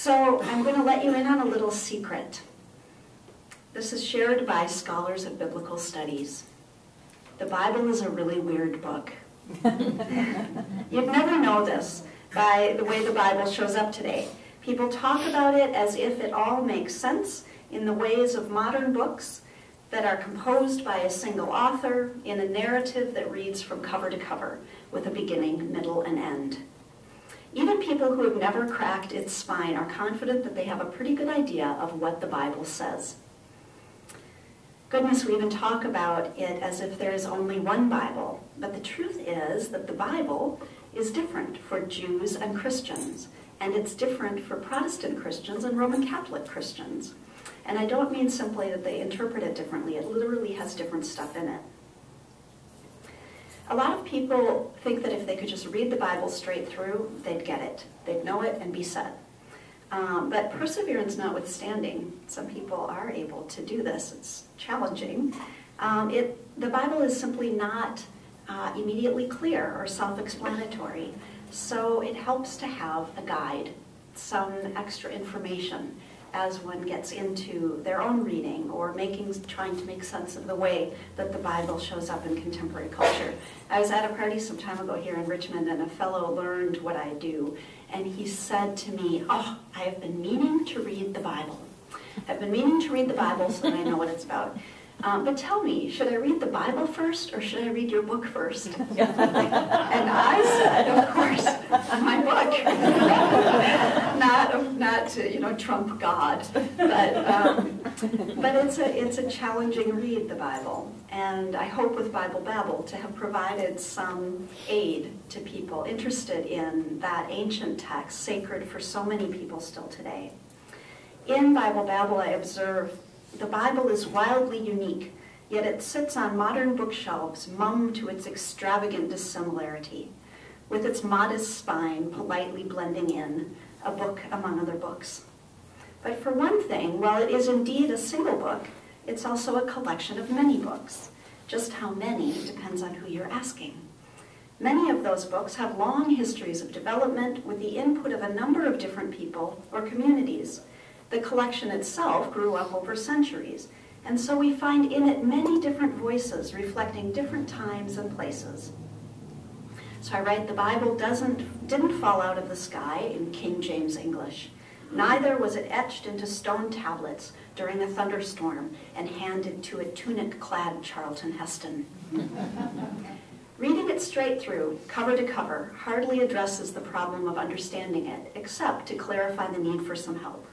So I'm going to let you in on a little secret. This is shared by scholars of biblical studies. The Bible is a really weird book. You'd never know this by the way the Bible shows up today. People talk about it as if it all makes sense in the ways of modern books that are composed by a single author in a narrative that reads from cover to cover with a beginning, middle, and end. Even people who have never cracked its spine are confident that they have a pretty good idea of what the Bible says. Goodness, we even talk about it as if there is only one Bible, but the truth is that the Bible is different for Jews and Christians, and it's different for Protestant Christians and Roman Catholic Christians. And I don't mean simply that they interpret it differently, it literally has different stuff in it. A lot of people think that if they could just read the Bible straight through, they'd get it. They'd know it and be set. But perseverance notwithstanding, some people are able to do this. It's challenging. The Bible is simply not immediately clear or self-explanatory. So it helps to have a guide, some extra information as one gets into their own reading or trying to make sense of the way that the Bible shows up in contemporary culture. I was at a party some time ago here in Richmond, and a fellow learned what I do, and he said to me, "Oh, I have been meaning to read the Bible. I've been meaning to read the Bible so that I know what it's about. But tell me, should I read the Bible first or should I read your book first?" And I said, of course, my book. not to, trump God, but it's a challenging read, the Bible. And I hope with Bible Babel to have provided some aid to people interested in that ancient text, sacred for so many people still today. In Bible Babel, I observe the Bible is wildly unique, yet it sits on modern bookshelves, mum to its extravagant dissimilarity, with its modest spine politely blending in, a book among other books. But for one thing, while it is indeed a single book, it's also a collection of many books. Just how many depends on who you're asking. Many of those books have long histories of development with the input of a number of different people or communities. The collection itself grew up over centuries, and so we find in it many different voices reflecting different times and places. So I write, the Bible didn't fall out of the sky in King James English. Neither was it etched into stone tablets during a thunderstorm and handed to a tunic-clad Charlton Heston. Reading it straight through, cover to cover, hardly addresses the problem of understanding it, except to clarify the need for some help.